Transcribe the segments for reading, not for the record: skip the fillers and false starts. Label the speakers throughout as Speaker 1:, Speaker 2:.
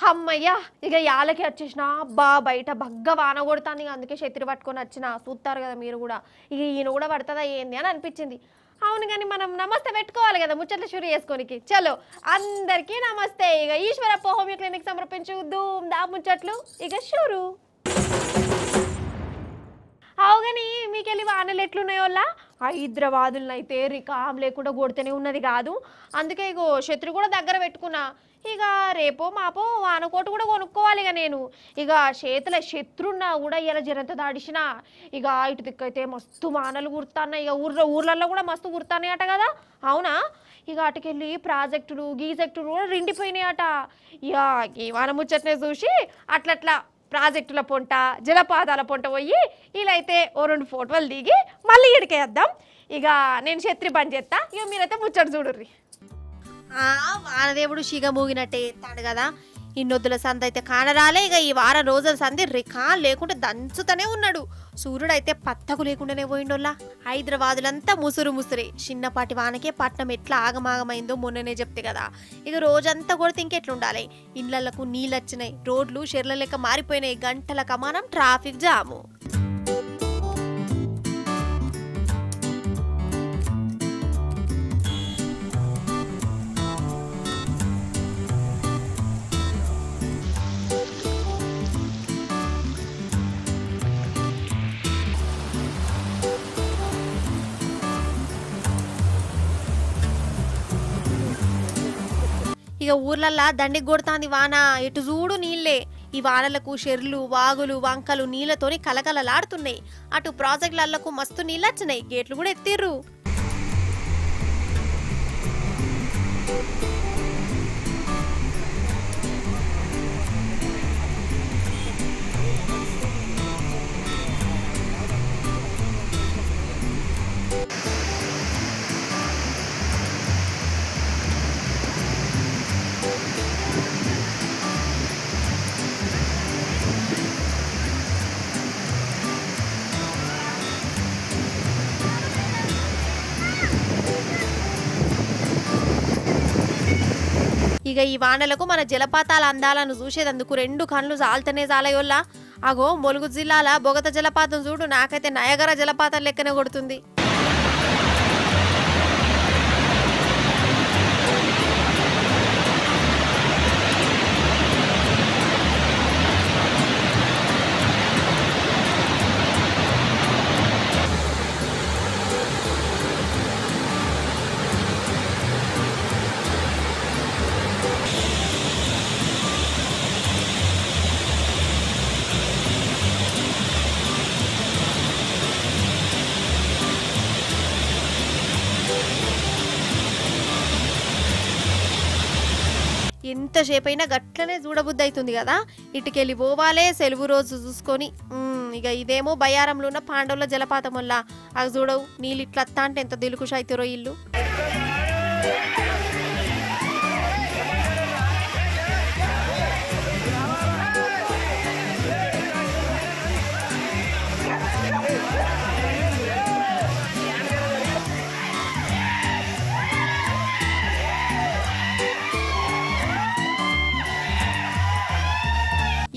Speaker 1: అమ్మయ్య ఇక యాలకి వచ్చేసిన అబ్బా బయట బగ్గ వాన కొడుతుంది అందుకే ఛత్రి పట్టుకొని వచ్చిన చూస్తారు కదా మీరు కూడా ఇక ఈయన కూడా పడుతుందా ఏంది అని అనిపించింది అవును కానీ మనం నమస్తే పెట్టుకోవాలి కదా ముచ్చట్లు షురు చేసుకోనికి చలో అందరికీ నమస్తే ఇక ఈశ్వరప్ప హోమియో క్లినిక్ సమర్పించు ధూమ్ దా ముచ్చట్లు ఇక షురు అవుగాని మీకెళ్ళి వానలు ఎట్లున్నాయోలా హైదరాబాదులను అయితే రికామ్ లేకుండా కొడుతూనే ఉన్నది కాదు అందుకే ఇగో శత్రు కూడా దగ్గర పెట్టుకున్నా ఇక రేపో మాపో వానకోటు కూడా కొనుక్కోవాలి ఇక నేను ఇక చేతుల శత్రున్నా కూడా ఇలా జరంత దాడిసిన ఇక ఇటు దిక్కైతే మస్తు వానలు కురుతున్నాయి ఇక ఊర్లలో కూడా మస్తు కురుతున్నాయి అట కదా అవునా ఇక అటుకెళ్ళి ప్రాజెక్టులు గీజెక్టులు కూడా రెండిపోయినాయి అట ఇక ఈ వాన ముచ్చట్నే చూసి అట్లట్లా ప్రాజెక్టుల పొంట జలపాతాల పొంట పోయి ఇలా అయితే ఓ 2 ఫోటోలు దిగి మళ్ళీ ఇడికేద్దాం ఇక నేను ఛత్రి బంద్ చేస్తా ఇక మీరైతే ముచ్చట చూడుర్రి వానదేవుడు శిగ మూగినట్టే ఎత్తాడు కదా ఇన్నొద్దుల సంద అయితే కానరాలే ఇక ఈ వారం రోజుల సంది రికా లేకుంటే దంచుతూనే ఉన్నాడు సూర్యుడు అయితే పత్తకు లేకుండానే పోయిండోల్లా హైదరాబాదులంతా ముసురే చిన్నపాటి వానకే పట్నం ఎట్లా ఆగమాగమైందో మొన్ననే చెప్తే కదా ఇక రోజంతా కొడితే ఇంకెట్లుండాలి ఇళ్లకు నీళ్ళు వచ్చినాయి రోడ్లు షెర్ల లెక్క మారిపోయినాయి గంటల కమానం ట్రాఫిక్ జాము ఇక ఊర్లల్లా దండికి కొడుతాంది వాన ఎటు చూడు నీళ్లే ఈ వానలకు చెర్లు వాగులు వంకలు నీళ్లతోని కలకలలాడుతున్నాయి అటు ప్రాజెక్టులకు మస్తు నీళ్ళు వచ్చినాయి గేట్లు కూడా ఎత్తిర్రు ఇక ఈ వానలకు మన జలపాతాల అందాలను చూసేదందుకు 2 కళ్ళు జాల్తనే జాలయోల్లా అగో ములుగు జిల్లాల బొగత జలపాతం చూడు నాకైతే నయగర జలపాతం లెక్కనే కొడుతుంది ఎంతసేపు అయినా గట్లనే చూడబుద్ధి అవుతుంది కదా ఇటుకెళ్ళి పోవాలే సెలవు రోజు చూసుకొని ఇక ఇదేమో బయ్యారంలో ఉన్న పాండవుల జలపాతం వల్ల అది చూడవు నీళ్ళు ఇట్లా అత్తా అంటే ఎంత దిలుకుష అవుతారో ఇల్లు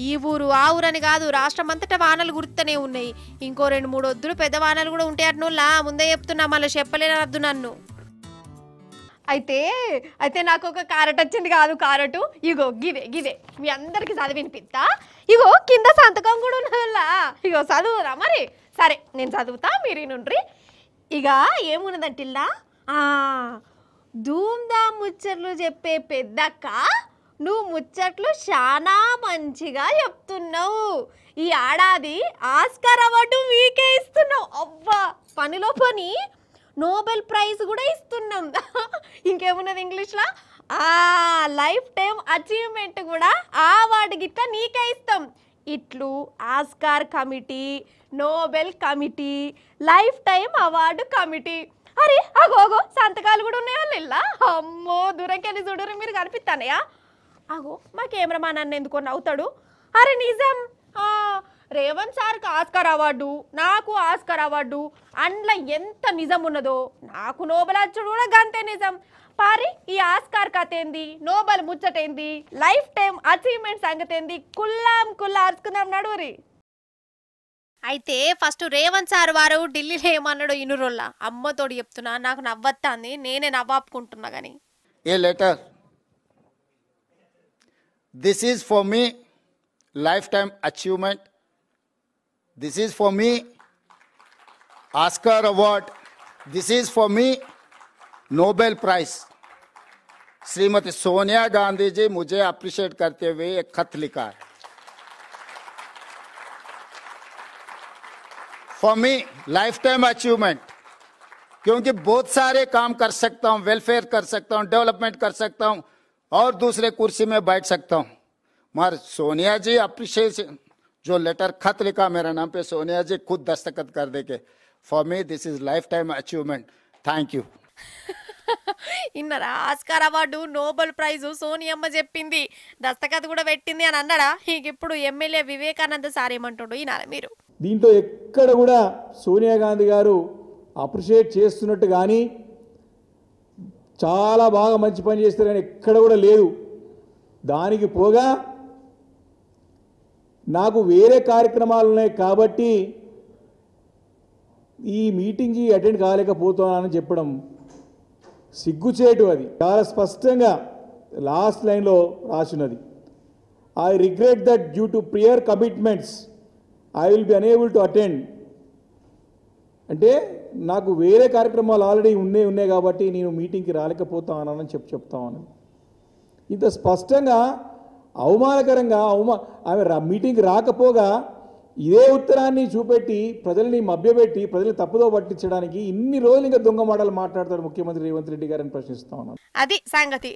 Speaker 1: ఈ ఊరు ఆ ఊరని కాదు రాష్ట్రం అంతటా వానలు గుర్తునే ఉన్నాయి ఇంకో 2-3 వద్దులు పెద్ద వానలు కూడా ఉంటాయి అట్నోళ్ళ ముందే చెప్తున్నా మళ్ళీ చెప్పలేనద్దు నన్ను అయితే నాకు ఒక కారట్ వచ్చింది కాదు కారటు ఇగో గిదే మీ అందరికి చదివినిపిస్తా ఇగో కింద సంతకం కూడా ఉన్నదల్లా ఇగో చదువురా మరి సరే నేను చదువుతా మీరు నుండ్రి ఇక ఏమున్నదంటిల్లా ధూమ్దా ముచ్చట్లు చెప్పే పెద్దక్క నువ్వు ముచ్చట్లు చాలా మంచిగా చెప్తున్నావు ఈ ఏడాది ఆస్కార్ అవార్డు వీకే ఇస్తున్నావు అవ్వా పనిలో పని నోబెల్ ప్రైజ్ కూడా ఇస్తున్నాం ఇంకేమున్నది ఇంగ్లీష్లో లైఫ్ టైం అచీవ్మెంట్ కూడా ఆ అవార్డు గిట్లా నీకే ఇస్తాం ఇట్లు Oscar committee Nobel committee life time award committee అరే అగోగో సంతకాలు కూడా ఉన్నాయో ఇలా అమ్మో దూరంకెళ్ళి చూడరు మీరు కనిపిస్తానయా అగో మా కెమెరామాన్ అన్న ఎందుకో నవ్వుతాడు అరే నిజం రేవంత్ సార్కి ఆస్కార్ అవార్డు, నాకు ఆస్కార్ అవార్డు, అందులో ఎంత నిజం ఉన్నదో నాకు నోబెల్ అచ్చుడు కూడా గంతే నిజం. పారి ఈ ఆస్కార్ కథ ఏంది, నోబెల్ ముచ్చటేంది, లైఫ్ టైం అచీవ్మెంట్ సంగతి ఏంది, కుల్లా అరుచుకుందాం నడువురి. అయితే ఫస్ట్ రేవంత్ సార్ వారు ఢిల్లీలో ఏమన్నాడు ఇనురోళ్ళ అమ్మతోడు చెప్తున్నా, నాకు నవ్వొత్తాంది, నేనే నవ్వాపుకుంటున్నా గానీ.
Speaker 2: A letter, this is for me lifetime achievement, this is for me Oscar award, this is for me Nobel prize. Shrimati Sonia Gandhi ji मुझे अप्रिशिएट करते हुए एक खत लिखा है। For me lifetime achievement, क्योंकि बहुत सारे काम कर सकता हूं, वेलफेयर कर सकता हूं, डेवलपमेंट कर सकता हूं और दूसरे कुर्सी में बैठ सकता हूं, मगर सोनिया जी अप्रिशिएशन जो लेटर खत लिखा मेरे नाम पे, सोनिया जी खुद दस्तखत कर दे के for me this is lifetime achievement, thank you.
Speaker 1: ఇన్నరా ఆస్కార్ అవార్డు, నోబెల్ ప్రైజ్ సోనియమ్మ చెప్పింది, దస్తఖత్ కూడా పెట్టింది అని అన్నాడా. ఇప్పుడు ఎమ్మెల్యే వివేకానంద సార్ ఏమంటాడు ఈనాల మీరు.
Speaker 3: దీంట్లో ఎక్కడ కూడా సోనియా గాంధీ గారు అప్రిషియేట్ చేస్తున్నట్టు కానీ, చాలా బాగా మంచి పని చేస్తారు కానీ ఎక్కడ కూడా లేదు. దానికి పోగా నాకు వేరే కార్యక్రమాలు ఉన్నాయి కాబట్టి ఈ మీటింగ్కి అటెండ్ కాలేకపోతున్నానని చెప్పడం సిగ్గుచేటు. అది చాలా స్పష్టంగా లాస్ట్ లైన్లో రాసినది, I regret that due to prior commitments I will be unable to attend. అంటే నాకు వేరే కార్యక్రమాలు ఆల్రెడీ ఉన్నాయి కాబట్టి నేను మీటింగ్కి రాలేకపోతానని చెప్తామని. ఇంత స్పష్టంగా అవమానకరంగా ఆమె మీటింగ్కి రాకపోగా ఇదే ఉత్తరాన్ని చూపెట్టి ప్రజల్ని మభ్యపెట్టి ప్రజల్ని తప్పుదో పట్టించడానికి ఇన్ని రోజులు ఇంకా దొంగ మాటలు మాట్లాడతారు ముఖ్యమంత్రి రేవంత్ రెడ్డి గారిని ప్రశ్నిస్తా ఉన్నాను.
Speaker 1: అది సంగతి.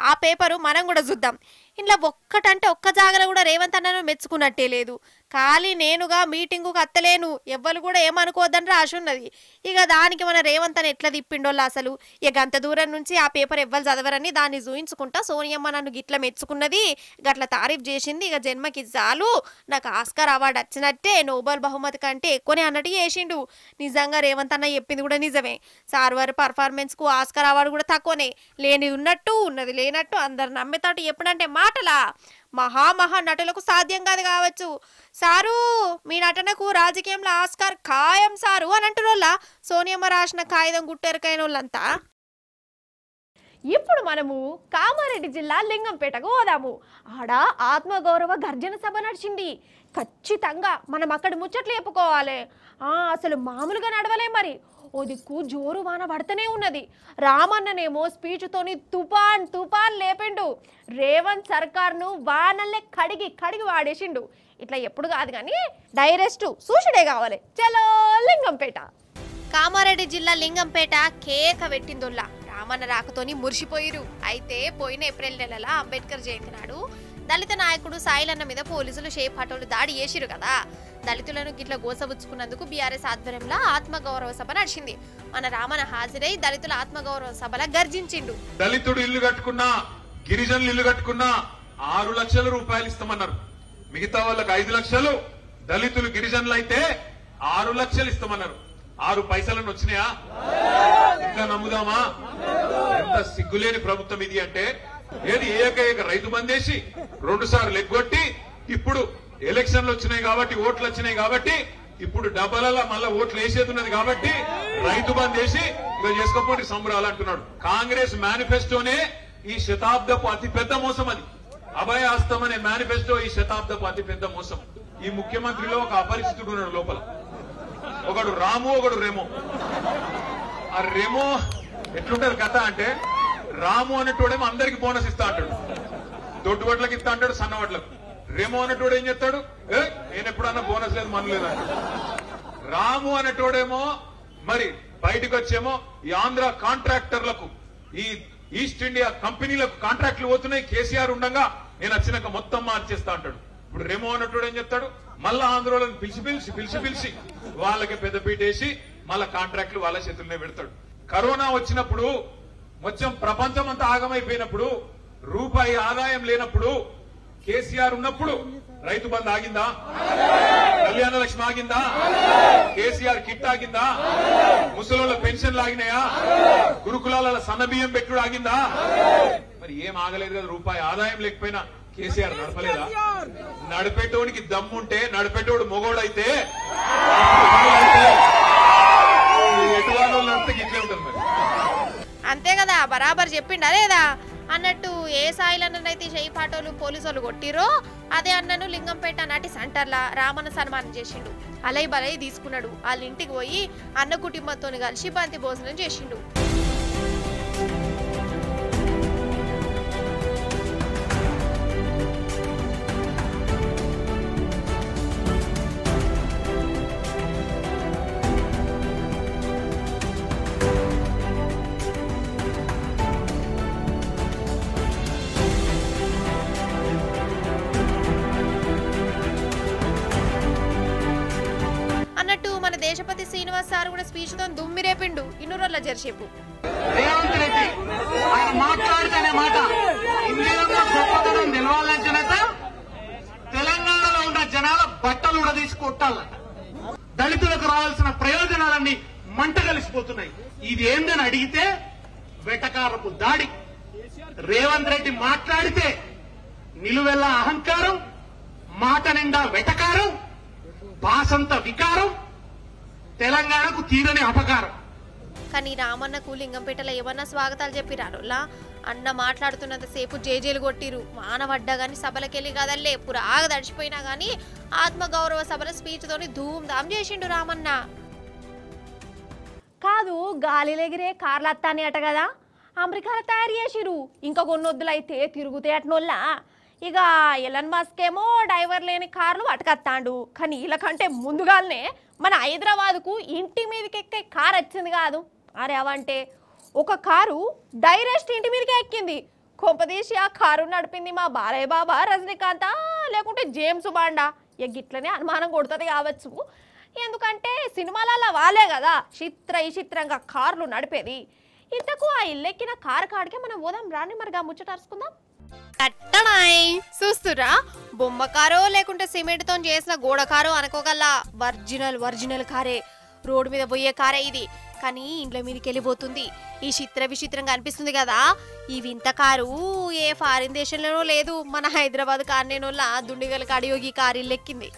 Speaker 1: ఆ పేపరు మనం కూడా చూద్దాం. ఇంట్లో ఒక్కటంటే ఒక్క జాగలో కూడా రేవంత్ అన్నను మెచ్చుకున్నట్టే లేదు. ఖాళీ నేనుగా మీటింగుకు అత్తలేను, ఎవ్వరు కూడా ఏమనుకోవద్దని రాసి ఉన్నది. ఇక దానికి మన రేవంత్ అని ఎట్లా తిప్పిండోళ్ళు అసలు. ఇక అంత దూరం నుంచి ఆ పేపర్ ఎవ్వరు చదవరని దాన్ని చూయించుకుంటా సోనియమ్మ నన్ను గిట్ల మెచ్చుకున్నది, గట్ల తారీఫ్ చేసింది, ఇక జన్మకి చాలు నాకు ఆస్కార్ అవార్డు వచ్చినట్టే, నోబెల్ బహుమతి కంటే ఎక్కువనే అన్నట్టు చేసిండు. నిజంగా రేవంత్ అన్న చెప్పింది కూడా నిజమే. సార్ వారి పర్ఫార్మెన్స్కు ఆస్కార్ అవార్డు కూడా తక్కువనే, లేనిది ఉన్నట్టు ఉన్నది లేనట్టు అందరు నమ్మేతాటు ఎప్పుడంటే మాటలా మహా నటులకు సాధ్యం కాదు కావచ్చు. సారు మీ నటనకు రాజకీయంలో ఆస్కార్ ఖాయం సారు అని అంటున్నోళ్ళ సోనియమ్మ రాసిన కాగితం గుట్టెరకైన వాళ్ళంతా. ఇప్పుడు మనము కామారెడ్డి జిల్లా లింగంపేటకు పోదాము. ఆడ ఆత్మగౌరవ గర్జన సభ నడిచింది. ఖచ్చితంగా మనం అక్కడ ముచ్చట్లు చెప్పుకోవాలి. అసలు మామూలుగా నడవలే మరి. ఓ దిక్కు జోరు వాన పడుతూనే ఉన్నది. రామన్ననేమో స్పీచ్తోని తుఫాన్ లేపిండు. రేవంత్ సర్కార్ను వానల్లే కడిగి వాడేసిండు. ఇట్లా ఎప్పుడు కాదు కానీ డైరెక్ట్ సూషుడే కావాలి. చలో లింగంపేట. కామారెడ్డి జిల్లా లింగంపేట కేక పెట్టిందోల్లా రామన్న రాకతోని మురిసిపోయిరు. అయితే పోయిన ఏప్రిల్ నెలలో అంబేద్కర్ జయంతి నాడు దళిత నాయకుడు సాయిలన్న మీద పోలీసులు షేప్ ఆటోలు దాడి చేసిరు కదా. దళితులను గిట్ల గోసబుచ్చుకున్నందుకు బీఆర్ఎస్ ఆధ్వర్యంలో ఆత్మగౌరవ సభ నడిచింది. మన రామన్న హాజరై దళితుల ఆత్మగౌరవ సభలో గర్జించిండు.
Speaker 4: దళితుడు ఇల్లు కట్టుకున్నా, గిరిజనులు ఇల్లు కట్టుకున్నా 6 లక్షల రూపాయలు ఇస్తామన్నారు. మిగతా వాళ్ళకి 5 లక్షలు, దళితులు గిరిజనులు అయితే 6 లక్షలు ఇస్తామన్నారు. 6 పైసలను వచ్చినాయా? ఇంకా నమ్ముదామా? ఎంత సిగ్గులేని ప్రభుత్వం ఇది అంటే. ఏది ఏకైక రైతు బందేసి 2 సార్లు ఎగ్గొట్టి, ఇప్పుడు ఎలక్షన్లు వచ్చినాయి కాబట్టి, ఓట్లు వచ్చినాయి కాబట్టి, ఇప్పుడు డబ్బలలో మళ్ళా ఓట్లు వేసేది ఉన్నది కాబట్టి రైతు బంద్ వేసి ఇక చేసుకోపోయి సంబరాలు అంటున్నాడు. కాంగ్రెస్ మేనిఫెస్టోనే ఈ శతాబ్దపు అతిపెద్ద మోసం. అది అభయ హస్తం అనే మేనిఫెస్టో ఈ శతాబ్దపు అతిపెద్ద మోసం. ఈ ముఖ్యమంత్రిలో ఒక అపరిచితుడు ఉన్నాడు లోపల. ఒకడు రాము, ఒకడు రెమో. ఆ రెమో ఎట్లుంటది కథ అంటే, రాము అనేటోడేమో అందరికి బోనస్ ఇస్తా అంటాడు, దొడ్డు వడ్లకు ఇస్తా అంటాడు, సన్న వడ్లకు. రెమో అనేటోడు ఏం చెప్తాడు, నేను ఎప్పుడన్నా బోనస్ లేదు మనలేదు అంటాడు. రాము అనేటోడేమో మరి బయటకు వచ్చేమో ఈ ఆంధ్ర కాంట్రాక్టర్లకు, ఈ ఈస్ట్ ఇండియా కంపెనీలకు కాంట్రాక్ట్లు పోతున్నాయి, కేసీఆర్ ఉండగా నేను వచ్చినాక మొత్తం మార్చేస్తా అంటాడు. ఇప్పుడు రెమో అన్నట్టు ఏం చెప్తాడు, మళ్ళా ఆంధ్రోళ్ళని పిలిచి వాళ్ళకి పెద్దపీట వేసి మళ్ళా కాంట్రాక్ట్లు వాళ్ళ చేతుల్లోనే పెడతాడు. కరోనా వచ్చినప్పుడు మొత్తం ప్రపంచం అంతా ఆగమైపోయినప్పుడు, రూపాయి ఆదాయం లేనప్పుడు, కేసీఆర్ ఉన్నప్పుడు రైతు బంధు ఆగిందా? కళ్యాణ లక్ష్మి ఆగిందా? కేసీఆర్ కిట్ ఆగిందా? ముసలోళ్ళ పెన్షన్లు ఆగినాయా? గురుకులాల సన్నబియ్యం పెట్టుడు ఆగిందా? మరి ఏం ఆగలేదు కదా. రూపాయి ఆదాయం లేకపోయినా కేసీఆర్ నడపలేదా? నడిపేటోడికి దమ్ముంటే, నడిపేటోడు మొగోడైతే ఎటువాళ్ళు నడితే ఇట్లే ఉంటుంది మరి.
Speaker 1: అంతే కదా, బరాబర్ చెప్పిండా లేదా అన్నట్టు. ఏ సాయిలన్నైతే చేయి పాటోలు పోలీసు వాళ్ళు కొట్టిరో అదే అన్నను లింగంపేట నాటి సెంటర్లా రామన్న సన్మానం చేసిండు. అలై బలై తీసుకున్నాడు. వాళ్ళ ఇంటికి పోయి అన్న కుటుంబంతో కలిసి బంతి భోజనం చేసిండు. అన్నట్టు మన దేశపతి శ్రీనివాస్ సార్ కూడా స్పీచ్ తో దుమ్మి రేపిండు. ఇన్ని రోజుల జరసేపు
Speaker 5: రేవంత్ రెడ్డి ఆయన మాట్లాడుతున్న మాట ఇండియాలో గొప్పతనం నిలవాలంటేనట తెలంగాణలో ఉన్న జనాల బట్టలు కూడా తీసుకొట్టాలట. దళితులకు రావాల్సిన ప్రయోజనాలన్నీ మంట కలిసిపోతున్నాయి. ఇది ఏందని అడిగితే వెటకారపు దాడి. రేవంత్ రెడ్డి మాట్లాడితే నిలువెల్ల అహంకారం, మాట నిండా వెటకారం, భాషంత వికారం, తెలంగాణకు తీరని అపకారం.
Speaker 1: కానీ రామన్నకు లింగంపేటలో ఏమన్నా స్వాగతాలు చెప్పిరారులా? అన్న మాట్లాడుతున్నంతసేపు జేజేలు కొట్టిరు. మానవడ్డా గాని సభలకెళ్ళి కదల్లే పురాగా దడిచిపోయినా గాని ఆత్మగౌరవ సభల స్పీచ్ తోని ధూమ్ ధామ్ చేసిండు రామన్న. కాదు, గాలిలెగిరే కార్లు అత్తాని అట కదా, అమెరికాలో తయారు చేసిరు. ఇంకా కొన్నొద్దులైతే తిరుగుతాయి అట్నోళ్ళ. ఇక ఎలన్ మస్క్ ఏమో డ్రైవర్ లేని కార్లు పట్టుకత్తాండు. కానీ వీళ్ళకంటే ముందుగానే మన హైదరాబాద్కు ఇంటి మీదకి ఎక్కే కారు వచ్చింది కాదు. అరే అవంటే ఒక కారు డైరెక్ట్ ఇంటి మీదకే ఎక్కింది. కొంపదీసి ఆ కారు నడిపింది మా బాలయ్య బాబా, రజనీకాంత, లేకుంటే జేమ్స్ బాండా. ఇక గిట్లనే అనుమానం కొడుతుంది కావచ్చు. ఎందుకంటే సినిమాలలో వాళ్ళే కదా చిత్రంగా కార్లు నడిపేది. ఇంతకు ఆ ఇల్లెక్కిన కారు కాడికే మనం పోదాం రాని, మరిగా ముచ్చటరుచుకుందాం. చూస్తురా, బొమ్మ కారో లేకుంటే సిమెంట్ తో చేసిన గోడ కారో అనుకోగల్లా ఒరిజినల్ కారే. రోడ్డు మీద పోయే కారే ఇది. కానీ ఇంట్లో మీదకి వెళ్ళిపోతుంది. ఈ విచిత్రంగా అనిపిస్తుంది కదా. ఈ వింత కారు ఏ ఫారిన్ దేశంలోనూ లేదు. మన హైదరాబాద్ కార్నేనోళ్ళ దుండిగల కాడియోగి కారు ఇల్లెక్కింది.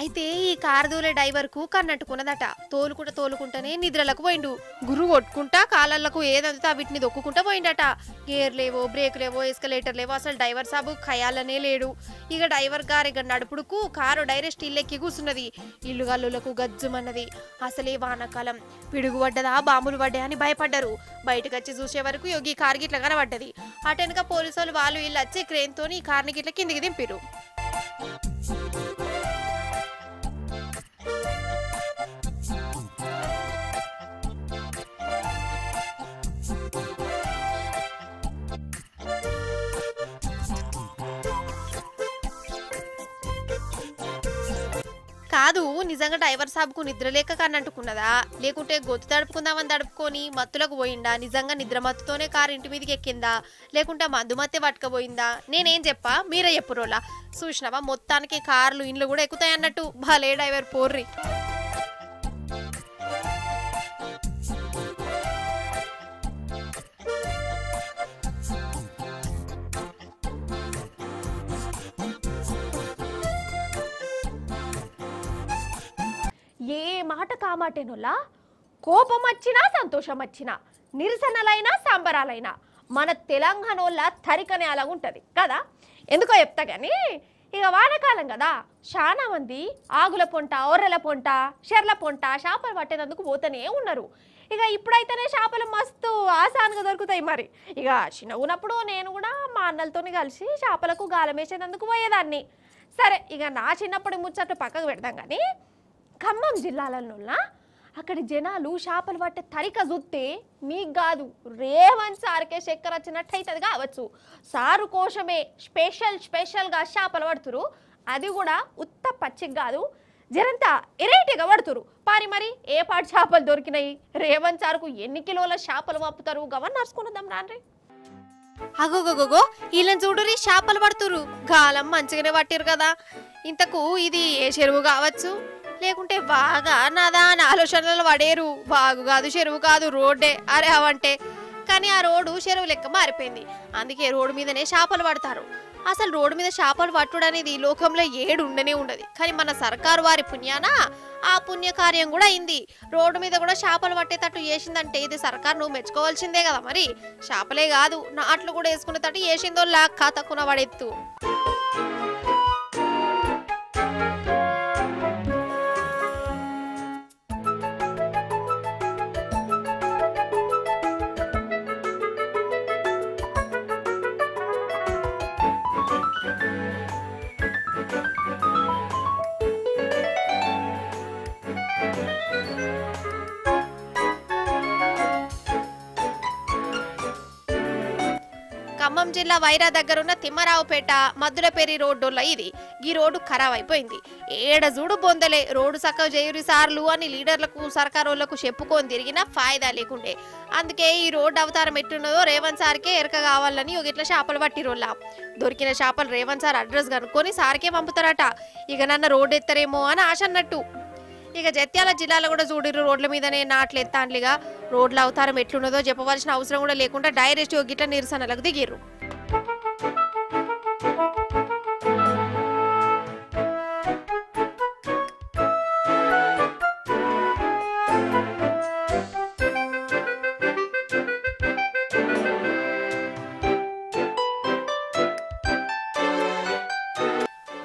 Speaker 1: అయితే ఈ కారు దూలే డ్రైవర్ కు కన్నట్టుకున్నదట. తోలుకుంటనే నిద్రలకు పోయిండు. గుర్రు కొట్టుకుంటా కాలళ్లకు ఏదంతా వీటిని దొక్కుంటా పోయిండట. గేర్ లేవో, బ్రేక్ లేవో, ఎస్కలేటర్ లేవో, అసలు డ్రైవర్ సాబు ఖయాలనే లేడు. ఇక డ్రైవర్ గారు ఇక నడుపుడుకు కారు డైరెక్ట్ ఇల్లెక్కి కూర్చున్నది. ఇల్లు గల్లులకు గజ్జుమన్నది. అసలే వానకాలం, పిడుగు పడ్డదా బాంబులు పడ్డా అని భయపడ్డారు. బయటకు వచ్చి చూసే వరకు యోగి కారు గిట్ల కనబడ్డది. అటెనక పోలీసులు వాళ్ళు వీళ్ళు వచ్చి క్రేన్ తోని ఈ కార్ని గిట్ల కిందికి దింపిరు. కాదు, నిజంగా డ్రైవర్ సాబ్కు నిద్ర లేక కన్నంటుకున్నదా, లేకుంటే గొత్తు తడుపుకుందామని తడుపుకొని మత్తులకు పోయిందా, నిజంగా నిద్ర మత్తుతోనే కారు ఇంటి మీదకి ఎక్కిందా, లేకుంటే మందు మత్తే పట్టుకపోయిందా? నేనేం చెప్పా, మీరే చెప్పురోలా. చూసినావా, మొత్తానికి కార్లు ఇండ్లు కూడా ఎక్కుతాయి అన్నట్టు. భలే డ్రైవర్ పోర్రి. ఏ మాట కామాటేనోలా, కోపం వచ్చినా సంతోషం వచ్చినా, నిరసనలైనా సంబరాలైనా మన తెలంగాణోళ్ళ తరికనే అలాగ ఉంటుంది కదా. ఎందుకో చెప్తా కానీ, ఇక వానకాలం కదా, చాలా మంది ఆగుల పొంట, ఒర్రెల పొంట, షెర్ల పొంట చేపలు పట్టేందుకు పోతూనే ఉన్నారు. ఇక ఇప్పుడైతేనే చేపలు మస్తు ఆసానుగా దొరుకుతాయి. మరి ఇక చిన్న ఉన్నప్పుడు నేను కూడా మా అన్నలతో కలిసి చేపలకు గాలం వేసేందుకు పోయేదాన్ని. సరే, ఇక నా చిన్నప్పుడు ముచ్చట్లు పక్కకు పెడతాం కానీ, ఖమ్మం జిల్లాలలో అక్కడి జనాలు చేపలు పట్టే తరిక చూస్తే మీకు కాదు, రేవంత్ సార్కే చక్కెర వచ్చినట్టు అవుతుంది కావచ్చు. సారు కోసమే స్పెషల్గా చేపలు పడుతురు. అది కూడా ఉత్త పచ్చికి కాదు, జరంతా ఎరైటీగా పడుతురు పారి మరి ఏ పాటి చేపలు దొరికినాయి రేవంత్ సార్కు ఎన్ని కిలోల చేపలు పంపుతారు గవన్ నడుచుకున్నదాం రాండ్రి అగోగోగో వీళ్ళని చూడురి చేపలు పడుతురు గాలం మంచిగానే పట్టిరు కదా ఇంతకు ఇది ఏ చెరువు కావచ్చు లేకుంటే బాగా నాదా అని ఆలోచనలు పడేరు బాగు కాదు చెరువు కాదు రోడ్డే అరే అవంటే కానీ ఆ రోడ్డు చెరువు లెక్క మారిపోయింది అందుకే రోడ్డు మీదనే చేపలు పడతారు అసలు రోడ్డు మీద చేపలు పట్టుడు అనేది లోకంలో ఏడు ఉండనే ఉండదు కానీ మన సర్కారు వారి పుణ్యాన ఆ పుణ్యకార్యం కూడా అయింది రోడ్డు మీద కూడా చేపలు పట్టేటట్టు చేసిందంటే ఇది సర్కారు నువ్వు మెచ్చుకోవాల్సిందే కదా మరి చేపలే కాదు నాట్లు కూడా వేసుకునేటట్టు చేసిందో లాక్క తక్కువ పడెత్తు ఖమ్మం జిల్లా వైరా దగ్గరున్న తిమ్మరావుపేట మద్దులపేరి రోడ్డులో ఇది ఈ రోడ్డు ఖరాబ్ అయిపోయింది ఏడ చూడు బొందలే రోడ్డు సక్కవ చేయురి సార్లు అని లీడర్లకు సర్కారోళ్లకు చెప్పుకొని తిరిగినా ఫాయిదా లేకుండే అందుకే ఈ రోడ్డు అవతారం ఎట్టున్నదో రేవంత్ సార్కే ఎరక కావాలని ఇట్లా చేపలు పట్టిరోళ్ళ దొరికిన చేపలు రేవంత్ సార్ అడ్రస్ కనుక్కొని సార్కే పంపుతారట ఇక నన్న రోడ్డు ఎత్తరేమో అని ఆశ అన్నట్టు ఇక జత్యాల జిల్లాలో కూడా చూడిరు రోడ్ల మీదనే నాట్లు ఎత్తాండ్లిగా రోడ్ల అవతారం ఎట్లున్నదో చెప్పవలసిన అవసరం కూడా లేకుండా డైరెక్ట్ గిట్ల నిరసనలకు దిగిర్రు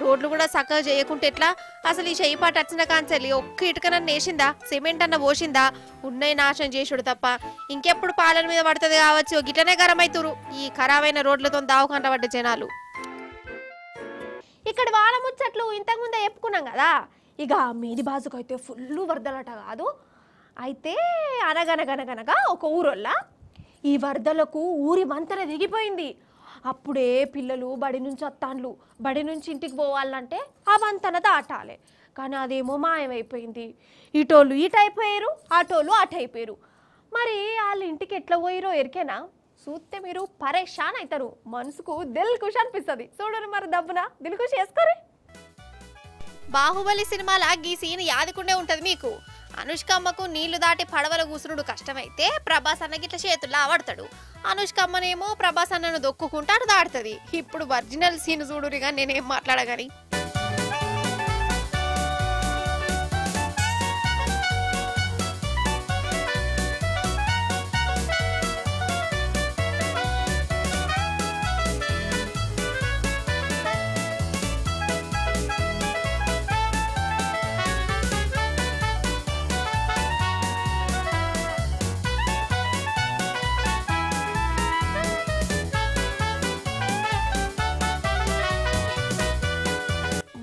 Speaker 1: రోడ్లు కూడా చక్కగా చేయకుంటే ఎట్లా అసలు ఈ చెయ్యి పాటు వచ్చిన కాంచెల్లి ఒక్క ఇటుకనన్ను వేసిందా సిమెంట్ అన్న పోసిందా ఉన్నాయి నాశనం చేసుడు తప్ప ఇంకెప్పుడు పాలన మీద పడుతుంది కావచ్చు గిటనే గరమైతురు ఈ ఖరాబైన రోడ్లతో దావకంట పడ్డ జనాలు ఇక్కడ వాన ముచ్చట్లు ఇంతకుముందే చెప్పుకున్నాం కదా ఇక మీది బాజుకైతే ఫుల్ వరదలట కాదు అయితే అనగనగనగనగా ఒక ఊరోళ్ళ ఈ వరదలకు ఊరి వంతెన దిగిపోయింది అప్పుడే పిల్లలు బడి నుంచి వస్తాండ్లు బడి నుంచి ఇంటికి పోవాలంటే ఆ వంతెన దాటాలి కానీ అదేమో మాయమైపోయింది ఇటోళ్ళు ఇటు అయిపోయారు అటోళ్ళు అటు అయిపోయారు మరి వాళ్ళ ఇంటికి ఎట్లా పోయిరో ఎరికేనా చూస్తే మీరు పరేషాన్ అవుతారు మనసుకు దిల్ ఖుష్ అనిపిస్తుంది చూడరు మరి దబ్బున దిల్ ఖుష్ చేసుకోరే బాహుబలి సినిమాల ఈ సీన్ యాదికుండే ఉంటది మీకు అనుష్కమ్మకు నీళ్లు దాటి పడవల కూసురుడు కష్టమైతే ప్రభాస్ అన్న గిట్ల చేతుల్లో ఆడతాడు అనుష్కమ్మనేమో ప్రభాస్ అన్నను దొక్కుకుంటాడు దాడుతుంది ఇప్పుడు ఒరిజినల్ సీన్ చూడురిగా నేనేం మాట్లాడగాని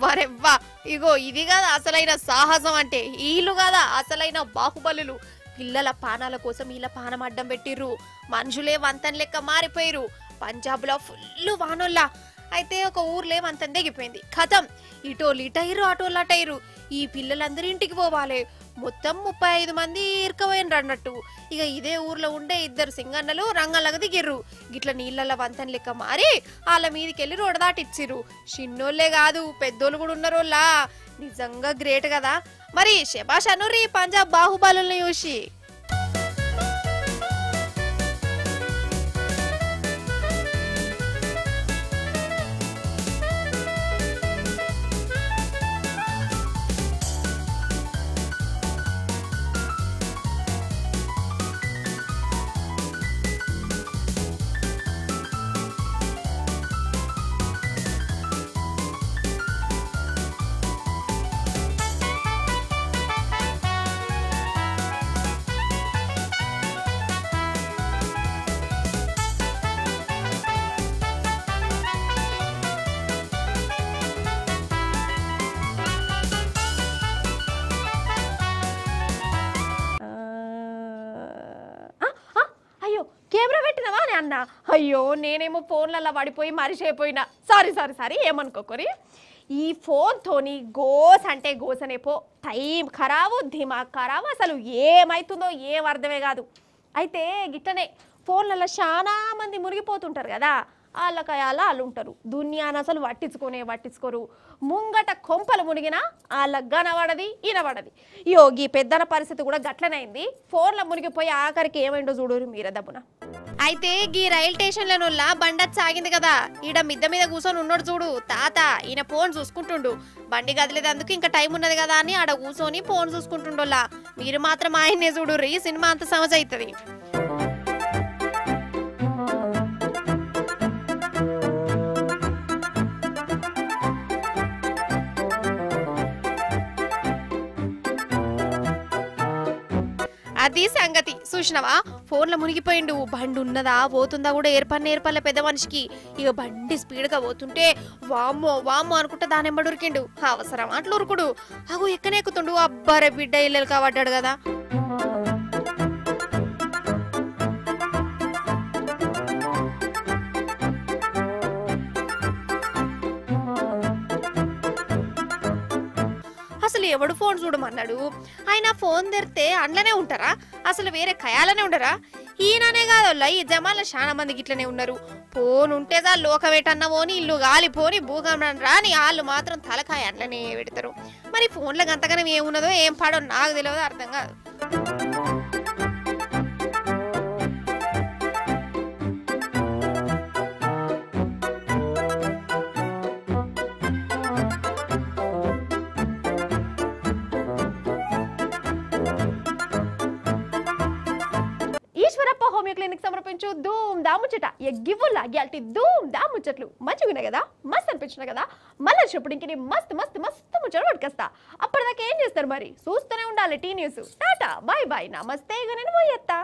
Speaker 1: వరెవ్వా ఇగో ఇది కదా అసలైన సాహసం అంటే వీళ్ళు కదా అసలైన బాహుబలులు పిల్లల పానాల కోసం వీళ్ళ పానం అడ్డం పెట్టిర్రు మనుషులే వంతెన లెక్క మారిపోయారు పంజాబ్ లో ఫుల్ వానోల్లా అయితే ఒక ఊర్లే వంతెన దిగిపోయింది ఖతం ఇటోళ్ళు ఇటైరు అటోళ్ళు అటైరు ఈ పిల్లలందరూ ఇంటికి పోవాలి మొత్తం 35 మంది ఇరుకపోయినరు అన్నట్టు ఇక ఇదే ఊర్లో ఉండే 2 సింగన్నలు రంగంలాగా దిగిర్రు గిట్ల నీళ్ళ వంతెన లెక్క మారి వాళ్ళ మీదకెళ్ళి రోడ్డు దాటిచ్చిర్రు చిన్నోళ్లే కాదు పెద్దోళ్ళు కూడా ఉన్నారోళ్ళా నిజంగా గ్రేట్ కదా మరి శబాష్ అనుర్రి పంజాబ్ బాహుబలుల్ని చూసి కెమెరా పెట్టినవా అని అన్న అయ్యో నేనేమో ఫోన్లలో పడిపోయి మరిచిపోయినా సారీ ఏమనుకోకరి ఈ ఫోన్తోని గోస్ అంటే గోసనే పో, టైం ఖరాబు, దిమాగ్ ఖరాబు, అసలు ఏమవుతుందో ఏం అర్థమే కాదు. అయితే గిట్టనే ఫోన్లలో చాలా మంది మునిగిపోతుంటారు కదా, వాళ్ళకయాల వాళ్ళు ఉంటారు. దునియాను అసలు పట్టించుకోరు. ముంగట కొంపలు మునిగినా వాళ్ళకి గనబడది ఈనబడది. యోగి పెద్దన పరిస్థితి కూడా గట్లనైంది. ఫోన్లో మునిగిపోయి ఆఖరికి ఏమైందో చూడరు మీర దబ్బున. అయితే గీ రైల్ స్టేషన్ల బండి సాగింది కదా, ఈడ మిద్ద మీద కూర్చొని ఉన్నాడు చూడు తాత, ఈయన ఫోన్ చూసుకుంటుండు. బండి కదిలేదందుకు ఇంకా టైం ఉన్నది కదా అని ఆడ కూర్చొని ఫోన్ చూసుకుంటుండోలా. మీరు మాత్రం ఆయన్నే చూడుర్రి, సినిమా అంత సమజ్ అవుతుంది. అది సంగతి చూసినవా, ఫోన్లో మునిగిపోయిండు. బండి ఉన్నదా పోతుందా కూడా ఏర్పల్ల పెద్ద మనిషికి. ఇక బండి స్పీడ్గా పోతుంటే వామ్మో అనుకుంటే దాని ఎంబడి ఉరికిండు. అవసరం అట్లా ఉరుకుడు. అగో ఎక్కనే ఎక్కుతుండు. అబ్బారే బిడ్డ ఇల్లెలు కాబడ్డాడు కదా. అసలు ఎవడు ఫోన్ చూడమన్నాడు? ఆయన ఫోన్ తెరితే అండ్లనే ఉంటారా? అసలు వేరే ఖయాలనే ఉండరా? ఈయననే కాదోళ్ళ, ఈ జమాన్లో చాలా మంది గిట్లనే ఉన్నారు. ఫోన్ ఉంటే చాలు లోకవేటన్నా పోని, ఇల్లు గాలిపోని, భూకంపం రాని, వాళ్ళు మాత్రం తలకాయ అండ్లనే పెడతారు. మరి ఫోన్లకు అంతగానం ఏమున్నదో ఏం పాడో నాకు తెలియదు, అర్థం కాదు. ఈశ్వరప్ప హోమియో క్లినిక్ సమర్పించు ధూమ్ దా ముచ్చట. ఎగ్గివ్వులా గ్యాల్టీ ధూమ్ దా ముచ్చట్లు మంచిగా కదా, మస్తు అనిపించిన కదా. మళ్ళీ వచ్చినప్పుడు ఇంక మస్తు ముచ్చట పట్టుకొస్తా. అప్పటిదాకా ఏం చేస్తారు మరి? చూస్తూనే ఉండాలి T News. Tata bye bye నమస్తే. ఇక నేను పోయేత్తా.